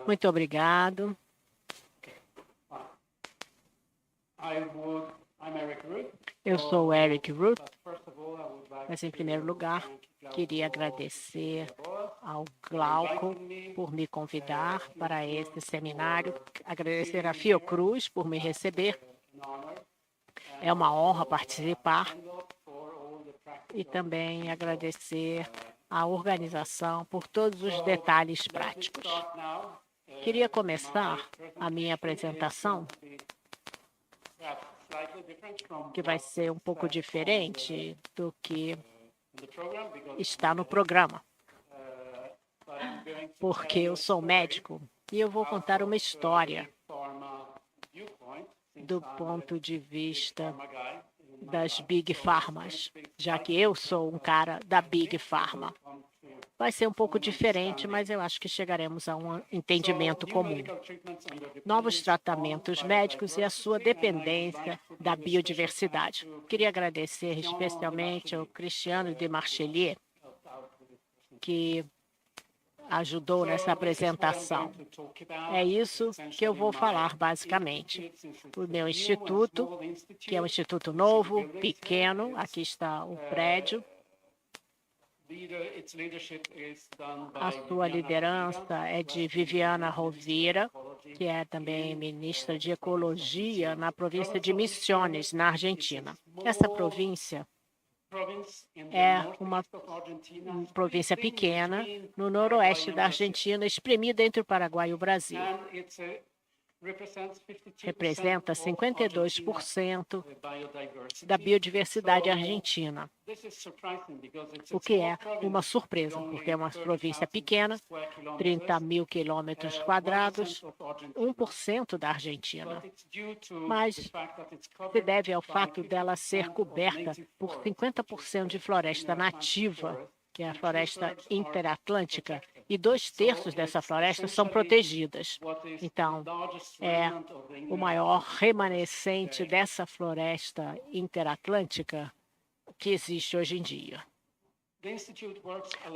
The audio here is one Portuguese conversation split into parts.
Muito obrigado. Eu sou o Eric Root, mas em primeiro lugar, queria agradecer ao Glauco por me convidar para esse seminário, agradecer a Fiocruz por me receber. É uma honra participar e também agradecer à organização por todos os detalhes práticos. Queria começar a minha apresentação, que vai ser um pouco diferente do que está no programa, porque eu sou médico e eu vou contar uma história do ponto de vista das Big Pharmas, já que eu sou um cara da Big Pharma. Vai ser um pouco diferente, mas eu acho que chegaremos a um entendimento comum. Novos tratamentos médicos e a sua dependência da biodiversidade. Queria agradecer especialmente ao Cristiano de Marchelier, que ajudou nessa apresentação. É isso que eu vou falar, basicamente. O meu instituto, que é um instituto novo, pequeno, aqui está o prédio. A sua liderança é de Viviana Rovira, que é também ministra de Ecologia na província de Misiones, na Argentina. Essa província é uma província pequena no noroeste da Argentina, espremida entre o Paraguai e o Brasil. Representa 52% da biodiversidade argentina, o que é uma surpresa, porque é uma província pequena, 30 mil quilômetros quadrados, 1% da Argentina. Mas se deve ao fato dela ser coberta por 50% de floresta nativa, que é a floresta interatlântica, e 2/3 dessa floresta são protegidas. Então, é o maior remanescente dessa floresta interatlântica que existe hoje em dia.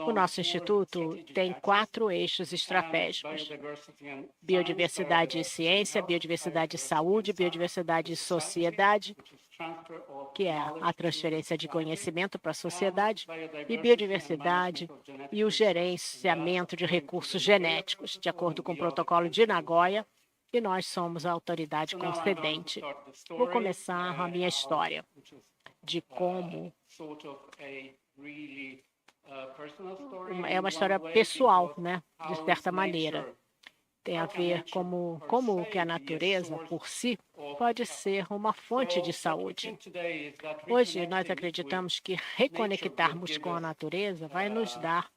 O nosso instituto tem 4 eixos estratégicos: biodiversidade e ciência, biodiversidade e saúde, biodiversidade e sociedade, que é a transferência de conhecimento para a sociedade, e biodiversidade e o gerenciamento de recursos genéticos, de acordo com o protocolo de Nagoya, e nós somos a autoridade concedente. Vou começar a minha história de como é uma história pessoal, né? De certa maneira. Tem a ver como que a natureza, por si, pode ser uma fonte de saúde. Hoje, nós acreditamos que reconectarmos com a natureza vai nos dar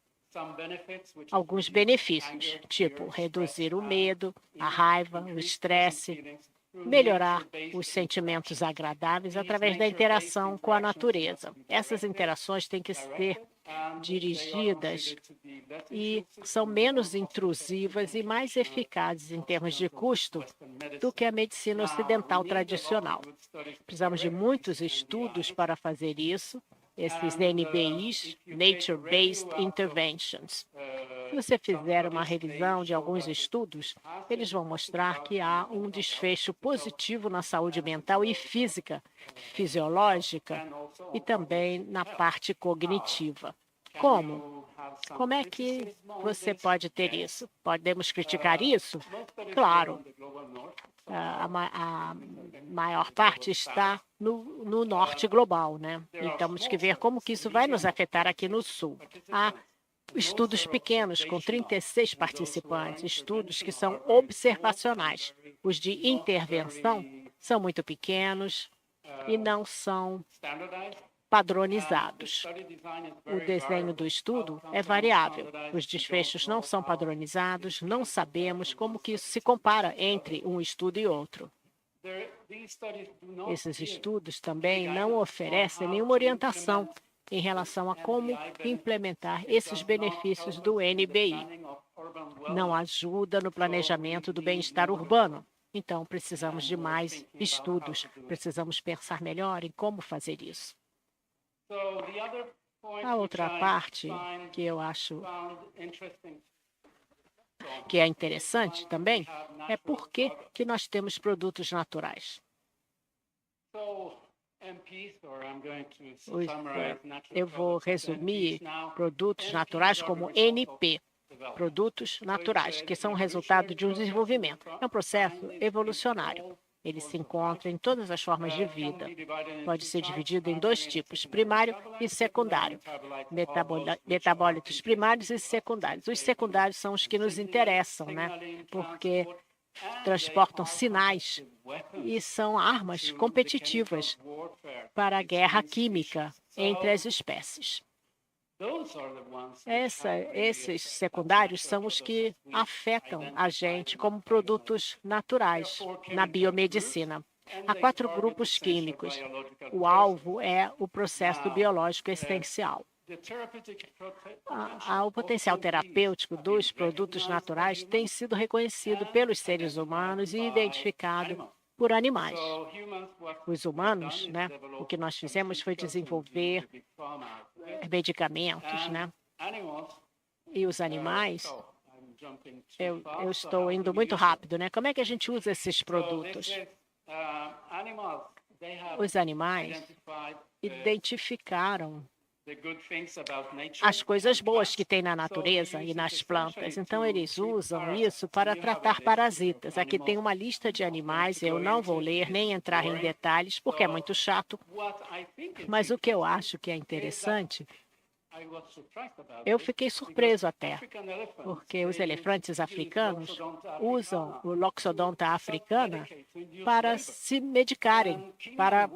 alguns benefícios, tipo reduzir o medo, a raiva, o estresse, melhorar os sentimentos agradáveis através da interação com a natureza. Essas interações têm que ser dirigidas e são menos intrusivas e mais eficazes em termos de custo do que a medicina ocidental tradicional. Precisamos de muitos estudos para fazer isso, esses NBIs, Nature-Based Interventions. Se você fizer uma revisão de alguns estudos, eles vão mostrar que há um desfecho positivo na saúde mental e física, fisiológica e também na parte cognitiva. Como? Como é que você pode ter isso? Podemos criticar isso? Claro. A maior parte está no norte global, né? E temos que ver como que isso vai nos afetar aqui no sul. Há estudos pequenos, com 36 participantes, estudos que são observacionais. Os de intervenção são muito pequenos e não são padronizados. O desenho do estudo é variável. Os desfechos não são padronizados, não sabemos como que isso se compara entre um estudo e outro. Esses estudos também não oferecem nenhuma orientação em relação a como implementar esses benefícios do NBI. Não ajuda no planejamento do bem-estar urbano. Então, precisamos de mais estudos. Precisamos pensar melhor em como fazer isso. A outra parte que eu acho que é interessante também é por que nós temos produtos naturais. Eu vou resumir produtos naturais como NP, produtos naturais, que são resultado de um desenvolvimento. É um processo evolucionário. Ele se encontra em todas as formas de vida. Pode ser dividido em dois tipos, primário e secundário. Metabólitos primários e secundários. Os secundários são os que nos interessam, né? Porque transportam sinais e são armas competitivas para a guerra química entre as espécies. Esses secundários são os que afetam a gente como produtos naturais na biomedicina. Há 4 grupos químicos. O alvo é o processo biológico essencial. O potencial terapêutico dos produtos naturais tem sido reconhecido pelos seres humanos e identificado por animais. Os humanos, né, o que nós fizemos foi desenvolver medicamentos, né? E os animais, eu estou indo muito rápido, né? Como é que a gente usa esses produtos? Os animais identificaram as coisas boas que tem na natureza e nas plantas. Então, eles usam isso para tratar parasitas. Aqui tem uma lista de animais, eu não vou ler nem entrar em detalhes, porque é muito chato. Mas o que eu acho que é interessante, eu fiquei surpreso até, porque os elefantes africanos usam o Loxodonta africana para se medicarem, para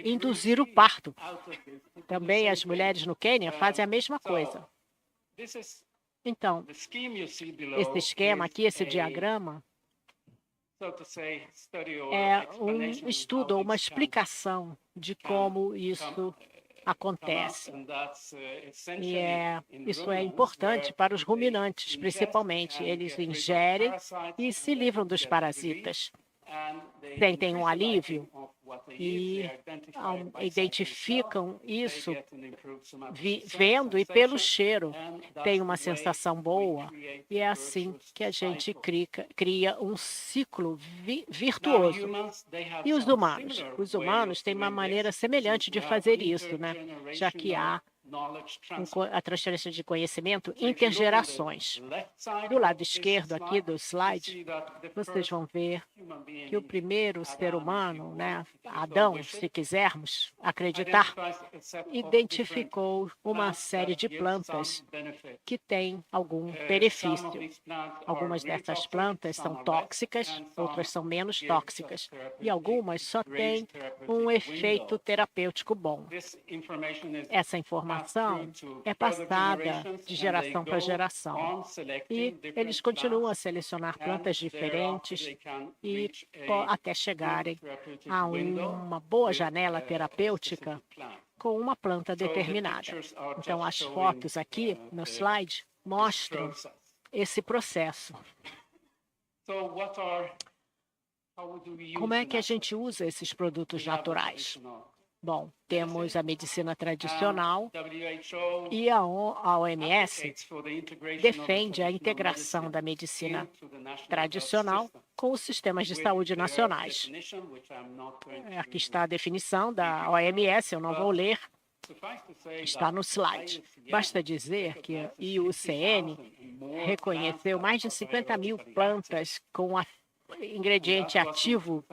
induzir o parto. Também as mulheres no Quênia fazem a mesma coisa. Então, esse esquema aqui, esse diagrama, é um estudo, uma explicação de como isso acontece. E isso é importante para os ruminantes, principalmente. Eles ingerem e se livram dos parasitas. Sentem um alívio e identificam isso vendo e pelo cheiro. Tem uma sensação boa e é assim que a gente cria um ciclo virtuoso. E os humanos? Os humanos têm uma maneira semelhante de fazer isso, né? Já que há a transferência de conhecimento intergerações. Do lado esquerdo aqui do slide, vocês vão ver que o primeiro ser humano, né, Adão, se quisermos acreditar, identificou uma série de plantas que têm algum benefício. Algumas dessas plantas são tóxicas, outras são menos tóxicas, e algumas só têm um efeito terapêutico bom. Essa informação é passada de geração para geração. E eles continuam a selecionar plantas diferentes e até chegarem a uma boa janela terapêutica com uma planta determinada. Então, as fotos aqui no slide mostram esse processo. Como é que a gente usa esses produtos naturais? Bom, temos a medicina tradicional e a OMS defende a integração da medicina tradicional com os sistemas de saúde nacionais. Aqui está a definição da OMS, eu não vou ler, está no slide. Basta dizer que a IUCN reconheceu mais de 50 mil plantas com ingrediente ativo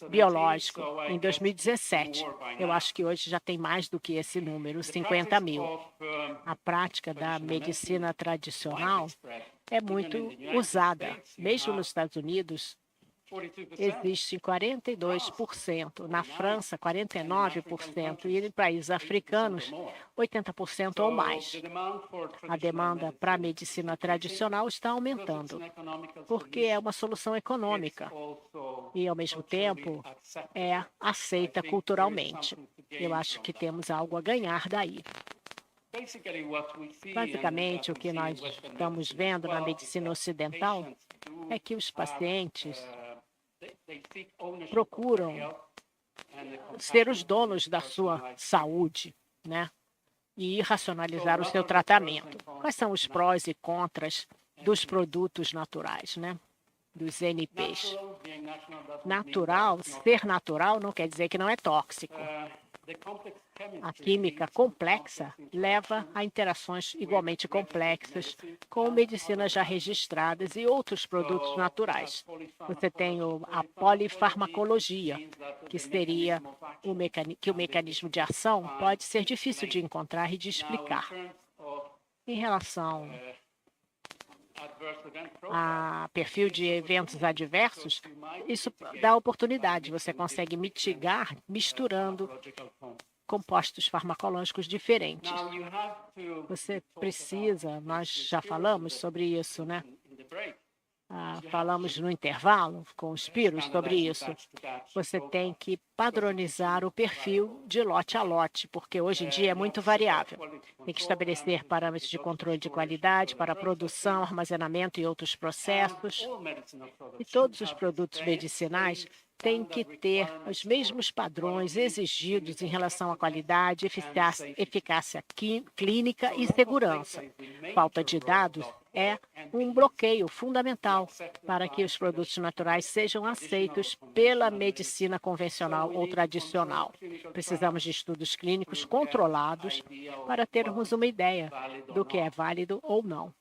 biológico em 2017. Eu acho que hoje já tem mais do que esse número, 50 mil. A prática da medicina tradicional é muito usada. Mesmo nos Estados Unidos, existe 42%, na França 49% e em países africanos 80% ou mais. A demanda para a medicina tradicional está aumentando, porque é uma solução econômica e, ao mesmo tempo, é aceita culturalmente. Eu acho que temos algo a ganhar daí. Basicamente, o que nós estamos vendo na medicina ocidental é que os pacientes procuram ser os donos da sua saúde, né? E racionalizar o seu tratamento. Quais são os prós e contras dos produtos naturais, né? Dos NPs. Natural, ser natural não quer dizer que não é tóxico. A química complexa leva a interações igualmente complexas com medicinas já registradas e outros produtos naturais. Você tem a polifarmacologia, que seria que o mecanismo de ação pode ser difícil de encontrar e de explicar. Em relação a perfil de eventos adversos, isso dá oportunidade. Você consegue mitigar misturando compostos farmacológicos diferentes. Você precisa, nós já falamos sobre isso, né? Falamos no intervalo com os Spiros sobre isso. Você tem que padronizar o perfil de lote a lote, porque hoje em dia é muito variável. Tem que estabelecer parâmetros de controle de qualidade para produção, armazenamento e outros processos. E todos os produtos medicinais têm que ter os mesmos padrões exigidos em relação à qualidade, eficácia clínica e segurança. Falta de dados é um bloqueio fundamental para que os produtos naturais sejam aceitos pela medicina convencional ou tradicional. Precisamos de estudos clínicos controlados para termos uma ideia do que é válido ou não.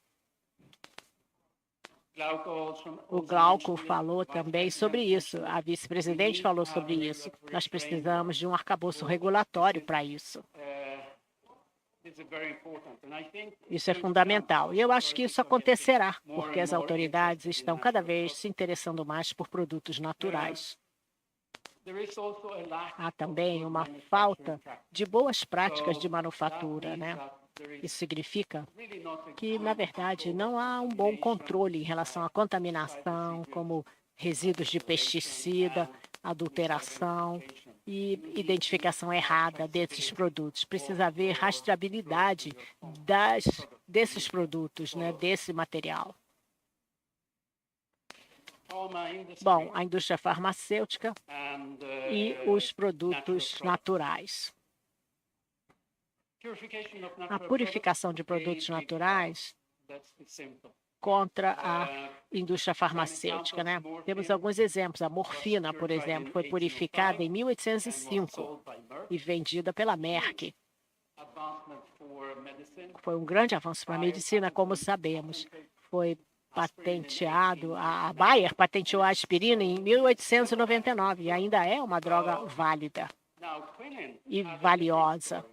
O Glauco falou também sobre isso. A vice-presidente falou sobre isso. Nós precisamos de um arcabouço regulatório para isso. Isso é fundamental. E eu acho que isso acontecerá, porque as autoridades estão cada vez se interessando mais por produtos naturais. Há também uma falta de boas práticas de manufatura, né? Isso significa que, na verdade, não há um bom controle em relação à contaminação, como resíduos de pesticida, adulteração e identificação errada desses produtos. Precisa haver rastreabilidade desses produtos, né, desse material. Bom, a indústria farmacêutica e os produtos naturais. A purificação de produtos naturais contra a indústria farmacêutica, né? Temos alguns exemplos. A morfina, por exemplo, foi purificada em 1805 e vendida pela Merck. Foi um grande avanço para a medicina, como sabemos. Foi patenteado, a Bayer patenteou a aspirina em 1899 e ainda é uma droga válida e valiosa.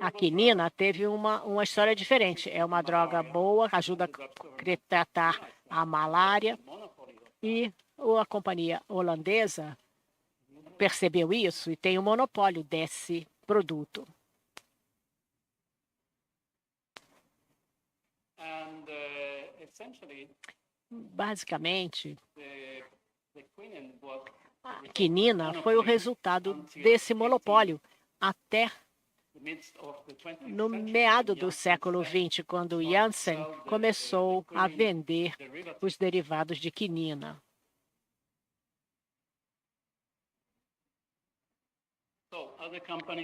A quinina teve uma história diferente. É uma droga boa, ajuda a tratar a malária. E a companhia holandesa percebeu isso e tem o monopólio desse produto. Basicamente, a quinina foi o resultado desse monopólio até no meado do século XX, quando Janssen começou a vender os derivados de quinina.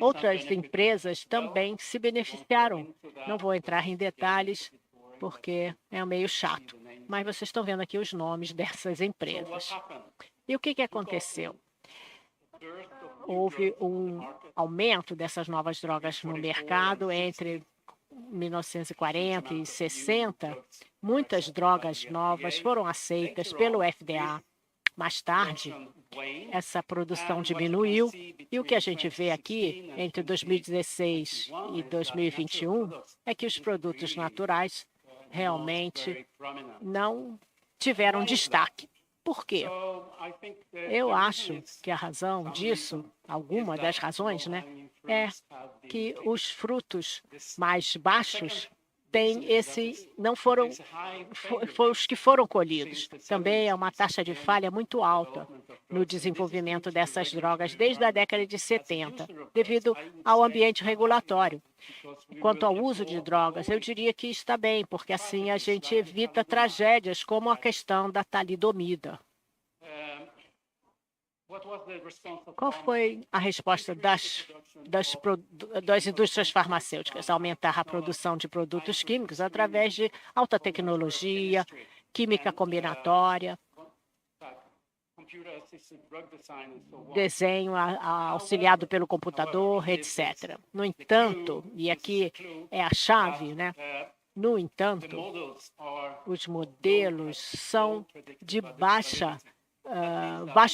Outras empresas também se beneficiaram. Não vou entrar em detalhes, porque é meio chato, mas vocês estão vendo aqui os nomes dessas empresas. E o que aconteceu? Houve um aumento dessas novas drogas no mercado entre 1940 e 60. Muitas drogas novas foram aceitas pelo FDA. Mais tarde, essa produção diminuiu e o que a gente vê aqui entre 2016 e 2021 é que os produtos naturais realmente não tiveram destaque. Por quê? Eu acho que a razão disso, alguma das razões, né, é que os frutos mais baixos não foram os que foram colhidos. Também é uma taxa de falha muito alta no desenvolvimento dessas drogas desde a década de 70, devido ao ambiente regulatório. Quanto ao uso de drogas, eu diria que está bem, porque assim a gente evita tragédias como a questão da talidomida. Qual foi a resposta das indústrias farmacêuticas? Aumentar a produção de produtos químicos através de alta tecnologia, química combinatória, desenho auxiliado pelo computador, etc. No entanto, e aqui é a chave, né? No entanto, os modelos são de baixo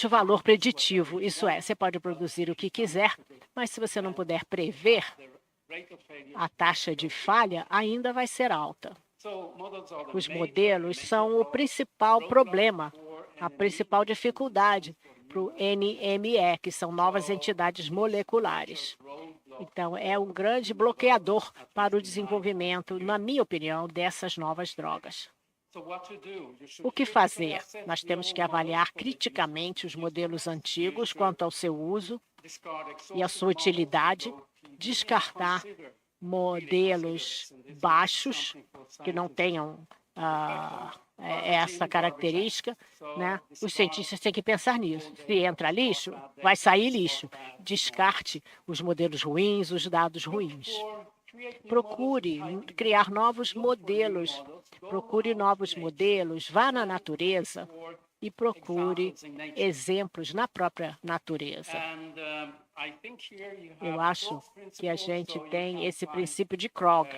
valor preditivo. Isso é, você pode produzir o que quiser, mas se você não puder prever, a taxa de falha ainda vai ser alta. Os modelos são o principal problema, a principal dificuldade para o NME, que são novas entidades moleculares. Então, é um grande bloqueador para o desenvolvimento, na minha opinião, dessas novas drogas. O que fazer? Nós temos que avaliar criticamente os modelos antigos quanto ao seu uso e à sua utilidade, descartar modelos baixos que não tenham essa característica, né? Os cientistas têm que pensar nisso. Se entra lixo, vai sair lixo. Descarte os modelos ruins, os dados ruins. Procure criar novos modelos. Procure novos modelos, vá na natureza e procure exemplos na própria natureza. Eu acho que a gente tem esse princípio de Krog,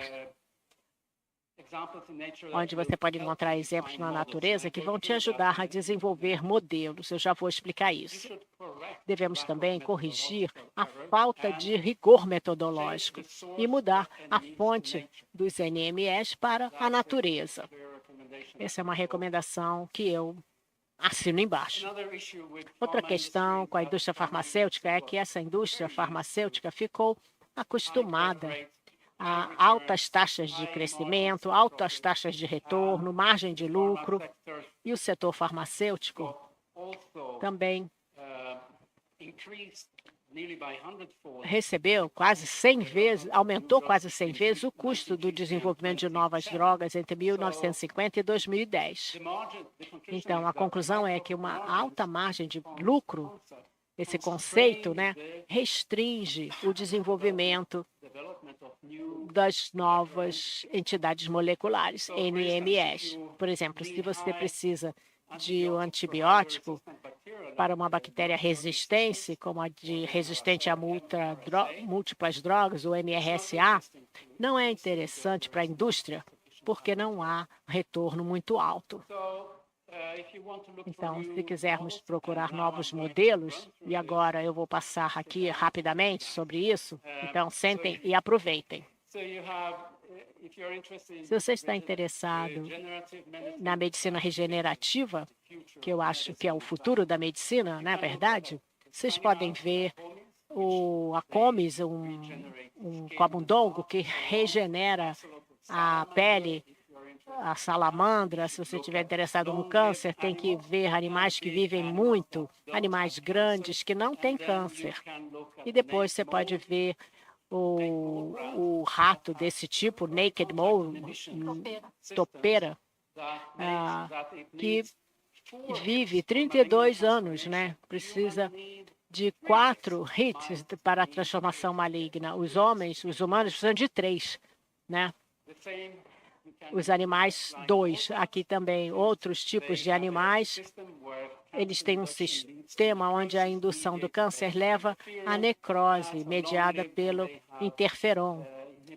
onde você pode encontrar exemplos na natureza que vão te ajudar a desenvolver modelos. Eu já vou explicar isso. Devemos também corrigir a falta de rigor metodológico e mudar a fonte dos NMEs para a natureza. Essa é uma recomendação que eu assino embaixo. Outra questão com a indústria farmacêutica é que essa indústria farmacêutica ficou acostumada a altas taxas de crescimento, altas taxas de retorno, margem de lucro, e o setor farmacêutico também recebeu quase 100 vezes, aumentou quase 100 vezes o custo do desenvolvimento de novas drogas entre 1950 e 2010. Então, a conclusão é que uma alta margem de lucro, esse conceito, né, restringe o desenvolvimento das novas entidades moleculares, NMEs. Por exemplo, se você precisa de um antibiótico para uma bactéria resistente, como a de resistente a múltiplas drogas, o MRSA, não é interessante para a indústria, porque não há retorno muito alto. Então, se quisermos procurar novos modelos, e agora eu vou passar aqui rapidamente sobre isso, então sentem e aproveitem. Se você está interessado na medicina regenerativa, que eu acho que é o futuro da medicina, não é verdade? Vocês podem ver a Comis, um camundongo que regenera a pele, a salamandra. Se você estiver interessado no câncer, tem que ver animais que vivem muito, animais grandes que não têm câncer. E depois você pode ver o rato desse tipo, naked mole, topeira, que vive 32 anos, né? Precisa de 4 hits para a transformação maligna. Os humanos precisam de 3, né? Os animais, 2. Aqui também outros tipos de animais. Eles têm um sistema onde a indução do câncer leva à necrose mediada pelo interferon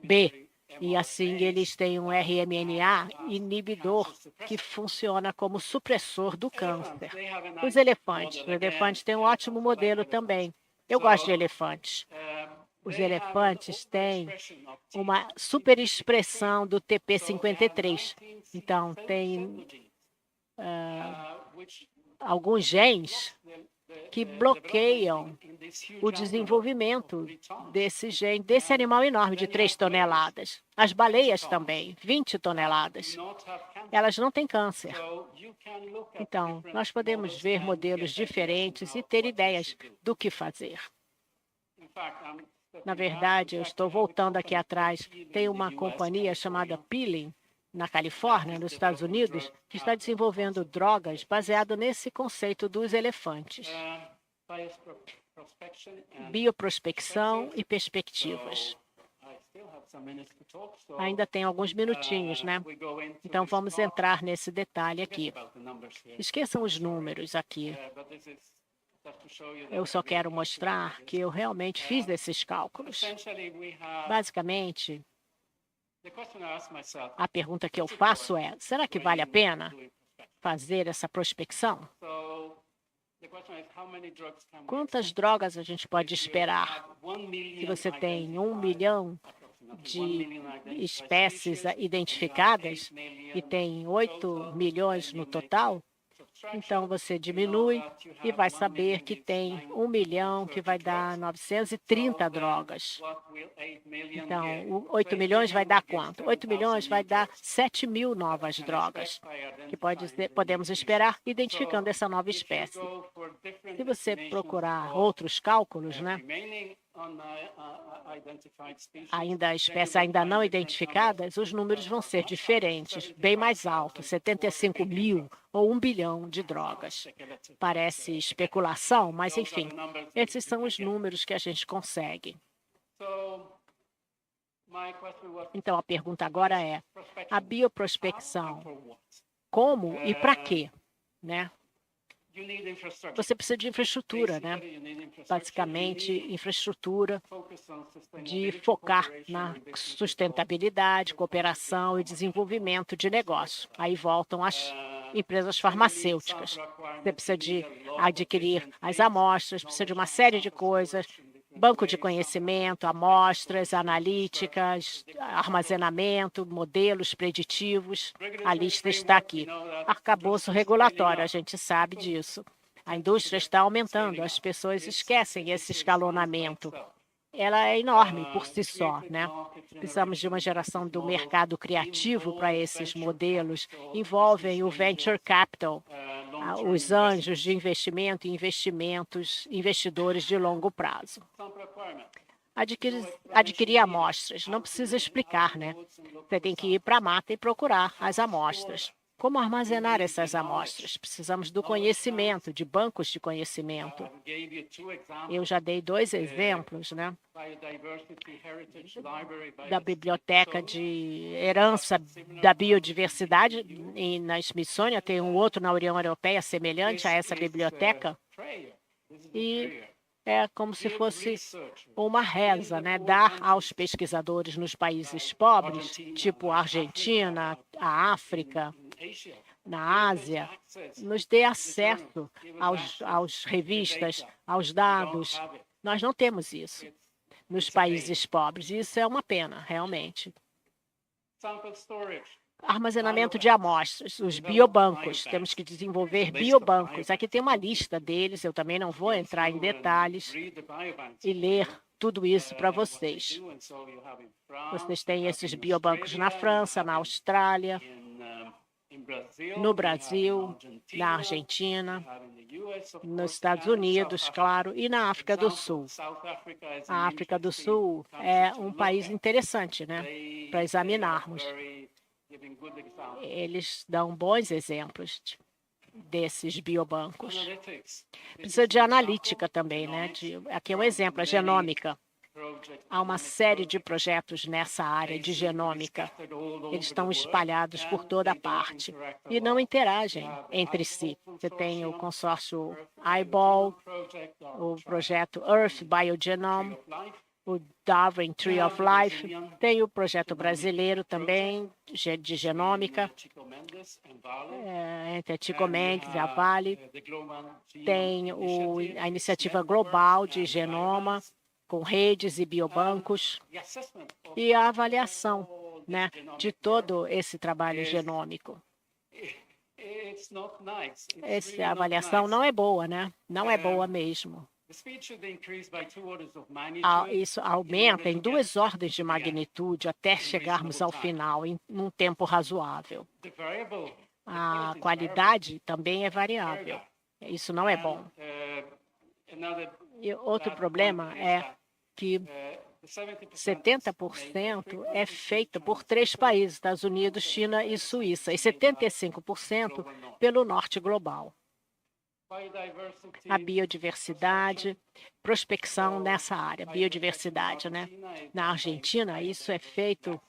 B. E assim eles têm um RMNA inibidor que funciona como supressor do câncer. Os elefantes têm um ótimo modelo também. Eu gosto de elefantes. Os elefantes têm uma superexpressão do TP53. Então, tem alguns genes que bloqueiam o desenvolvimento desse gene, desse animal enorme de 3 toneladas. As baleias também, 20 toneladas. Elas não têm câncer. Então, nós podemos ver modelos diferentes e ter ideias do que fazer. Na verdade, eu estou voltando aqui atrás. Tem uma companhia chamada Peeling, na Califórnia, nos Estados Unidos, que está desenvolvendo drogas baseado nesse conceito dos elefantes. bioprospecção e perspectivas. Ainda tem alguns minutinhos, né? Então, vamos entrar nesse detalhe aqui. Esqueçam os números aqui. Eu só quero mostrar que eu realmente fiz esses cálculos. Basicamente, a pergunta que eu faço é, será que vale a pena fazer essa prospecção? Quantas drogas a gente pode esperar? Se você tem 1 milhão de espécies identificadas e tem 8 milhões no total, então você diminui e vai saber que tem 1 milhão que vai dar 930 drogas. Então, 8 milhões vai dar quanto? 8 milhões vai dar 7 mil novas drogas, que podemos esperar identificando essa nova espécie. Se você procurar outros cálculos, né? Espécies ainda não identificadas, os números vão ser diferentes, bem mais altos, 75 mil ou 1 bilhão de drogas. Parece especulação, mas enfim, esses são os números que a gente consegue. Então, a pergunta agora é, a bioprospecção, como e para quê, né? Você precisa de infraestrutura, né? Basicamente, infraestrutura de focar na sustentabilidade, cooperação e desenvolvimento de negócio. Aí voltam as empresas farmacêuticas. Você precisa de adquirir as amostras, precisa de uma série de coisas, banco de conhecimento, amostras, analíticas, armazenamento, modelos preditivos. A lista está aqui. Arcabouço regulatório, a gente sabe disso. A indústria está aumentando, as pessoas esquecem esse escalonamento. Ela é enorme por si só, né? Precisamos de uma geração do mercado criativo para esses modelos. Envolvem o venture capital, os anjos de investimento e investidores de longo prazo. Adquirir amostras. Não precisa explicar, né? Você tem que ir para a mata e procurar as amostras. Como armazenar essas amostras? Precisamos do conhecimento, de bancos de conhecimento. Eu já dei 2 exemplos, né? Da Biblioteca de Herança da Biodiversidade na Smithsonian, tem um outro na União Europeia semelhante a essa biblioteca. E é como se fosse uma reza, né? Dar aos pesquisadores nos países pobres, tipo a Argentina, a África, na Ásia, nos dê acesso aos revistas, aos dados. Nós não temos isso nos países pobres. Isso é uma pena, realmente. Armazenamento de amostras, os biobancos. Temos que desenvolver biobancos. Aqui tem uma lista deles, eu também não vou entrar em detalhes e ler tudo isso para vocês. Vocês têm esses biobancos na França, na Austrália, no Brasil, na Argentina, nos Estados Unidos, claro, e na África do Sul. A África do Sul é um país interessante, né, para examinarmos. Eles dão bons exemplos desses biobancos. Precisa de analítica também, né? Aqui é um exemplo, a genômica. Há uma série de projetos nessa área de genômica. Eles estão espalhados por toda parte e não interagem entre si. Você tem o consórcio Eyeball, o projeto Earth Biogenome, o Darwin Tree of Life, tem o projeto brasileiro também, de genômica, entre a Tico Mendes e a Vale, tem a iniciativa global de genoma, com redes e biobancos, e a avaliação, né, de todo esse trabalho genômico. Essa avaliação não é boa, né? Não é boa mesmo. Isso aumenta em 2 ordens de magnitude até chegarmos ao final em um tempo razoável. A qualidade também é variável. Isso não é bom. E outro problema é que 70% é feito por 3 países, Estados Unidos, China e Suíça, e 75% pelo norte global. a biodiversidade, prospecção nessa área, biodiversidade, né? Na Argentina, isso é feito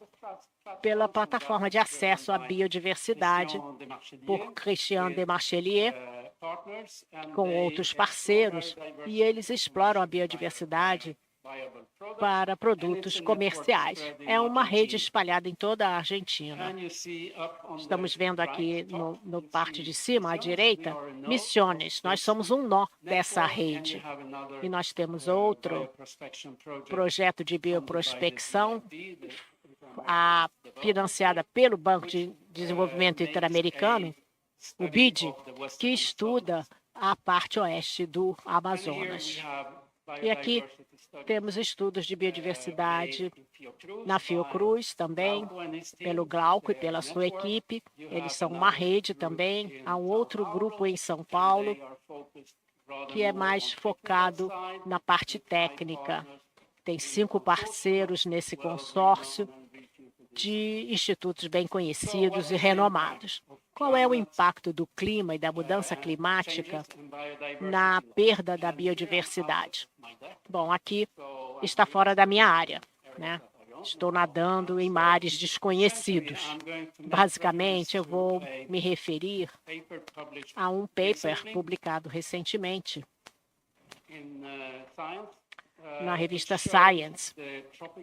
pela plataforma de acesso à biodiversidade por Christian Demarchelier, com outros parceiros, e eles exploram a biodiversidade para produtos comerciais. É uma rede espalhada em toda a Argentina. Estamos vendo aqui no parte de cima, à direita, Misiones. Nós somos um nó dessa rede. E nós temos outro projeto de bioprospecção, financiada pelo Banco de Desenvolvimento Interamericano, o BID, que estuda a parte oeste do Amazonas. E aqui temos estudos de biodiversidade na Fiocruz também, pelo Glauco e pela sua equipe. Eles são uma rede também. Há um outro grupo em São Paulo que é mais focado na parte técnica. Tem 5 parceiros nesse consórcio de institutos bem conhecidos e renomados. Qual é o impacto do clima e da mudança climática na perda da biodiversidade? Bom, aqui está fora da minha área, né? Estou nadando em mares desconhecidos. Basicamente, eu vou me referir a um paper publicado recentemente na revista Science,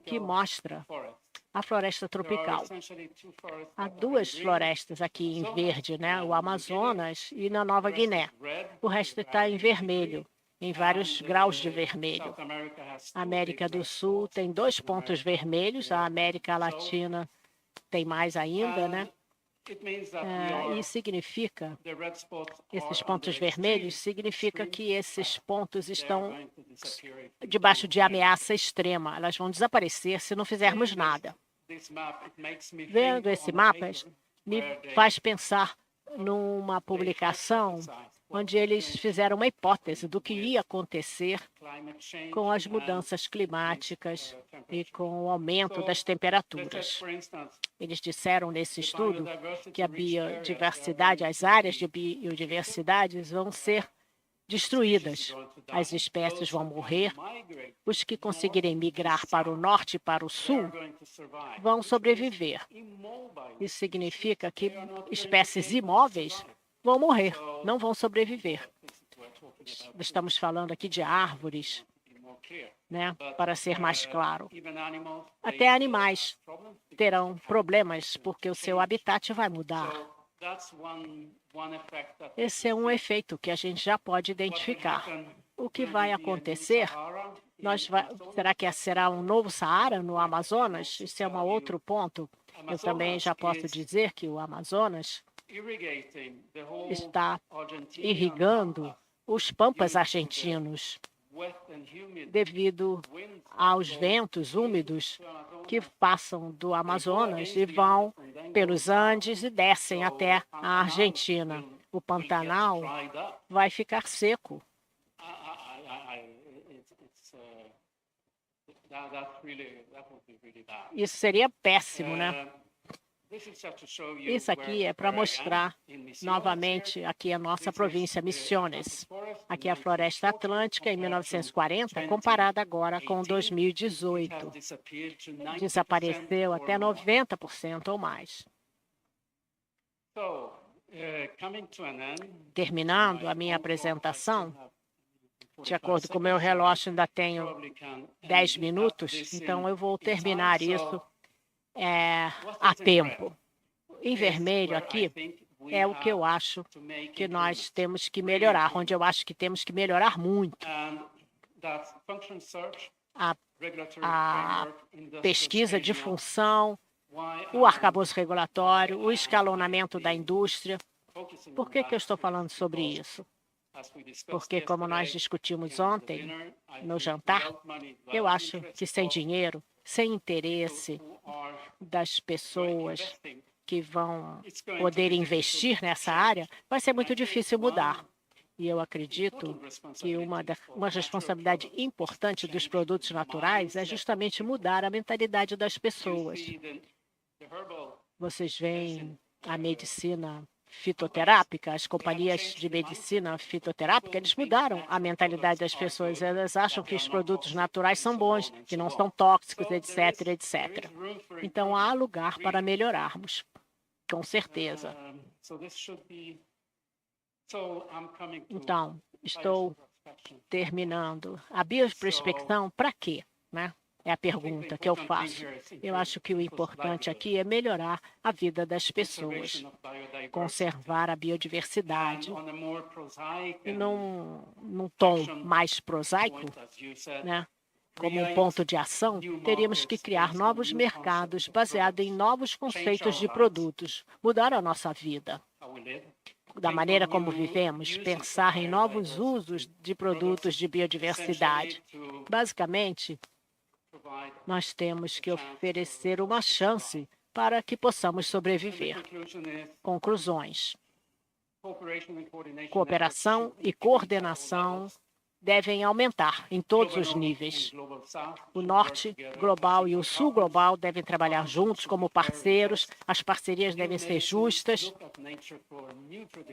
que mostra a floresta tropical. Há 2 florestas aqui em verde, né? O Amazonas e na Nova Guiné. O resto está em vermelho, em vários graus de vermelho. A América do Sul tem 2 pontos vermelhos, a América Latina tem mais ainda, né? E significa, esses pontos vermelhos, significa que esses pontos estão debaixo de ameaça extrema. Elas vão desaparecer se não fizermos nada. Vendo esse mapa, me faz pensar numa publicação onde eles fizeram uma hipótese do que ia acontecer com as mudanças climáticas e com o aumento das temperaturas. Eles disseram nesse estudo que a biodiversidade, as áreas de biodiversidade vão ser destruídas. As espécies vão morrer. Os que conseguirem migrar para o norte e para o sul vão sobreviver. Isso significa que espécies imóveis vão morrer, não vão sobreviver. Estamos falando aqui de árvores, né? Para ser mais claro. Até animais terão problemas porque o seu habitat vai mudar. Esse é um efeito que a gente já pode identificar. O que vai acontecer? Será que será um novo Saara no Amazonas? Isso é um outro ponto. Eu também já posso dizer que o Amazonas está irrigando os pampas argentinos devido aos ventos úmidos que passam do Amazonas e vão pelos Andes e descem até a Argentina. O Pantanal vai ficar seco. Isso seria péssimo, né? Isso aqui é para mostrar novamente aqui a nossa província Misiones. Aqui a Floresta Atlântica em 1940, comparada agora com 2018. Desapareceu até 90% ou mais. Terminando a minha apresentação, de acordo com o meu relógio, ainda tenho 10 minutos, então eu vou terminar isso a tempo. Em vermelho aqui é o que eu acho que nós temos que melhorar, onde eu acho que temos que melhorar muito. A pesquisa de função, o arcabouço regulatório, o escalonamento da indústria. Por que eu estou falando sobre isso? Porque, como nós discutimos ontem no jantar, eu acho que sem dinheiro, sem interesse das pessoas que vão poder investir nessa área, vai ser muito difícil mudar. E eu acredito que uma responsabilidade importante dos produtos naturais é justamente mudar a mentalidade das pessoas. Vocês veem a medicina fitoterápica, as companhias de medicina fitoterápica, eles mudaram a mentalidade das pessoas. Elas acham que os produtos naturais são bons, que não são tóxicos, etc, etc. Então, há lugar para melhorarmos, com certeza. Então, estou terminando. A bioprospecção, para quê, né? É a pergunta que eu faço. Eu acho que o importante aqui é melhorar a vida das pessoas, conservar a biodiversidade. E num tom mais prosaico, né? Como um ponto de ação, teríamos que criar novos mercados baseados em novos conceitos de produtos, mudar a nossa vida, da maneira como vivemos, pensar em novos usos de produtos de biodiversidade. Basicamente, nós temos que oferecer uma chance para que possamos sobreviver. Conclusões. Cooperação e coordenação devem aumentar em todos os níveis. O Norte global e o Sul global devem trabalhar juntos como parceiros, as parcerias devem ser justas,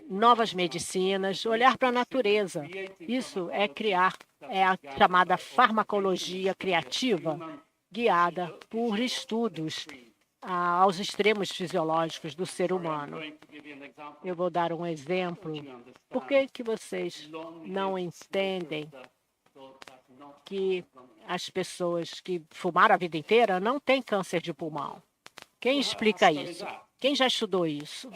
novas medicinas, olhar para a natureza. Isso é criar, é a chamada farmacologia criativa, guiada por estudos aos extremos fisiológicos do ser humano. Eu vou dar um exemplo. Por que vocês não entendem que as pessoas que fumaram a vida inteira não têm câncer de pulmão? Quem explica isso? Quem já estudou isso?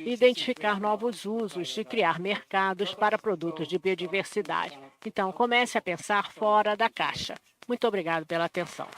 Identificar novos usos e criar mercados para produtos de biodiversidade. Então, comece a pensar fora da caixa. Muito obrigado pela atenção.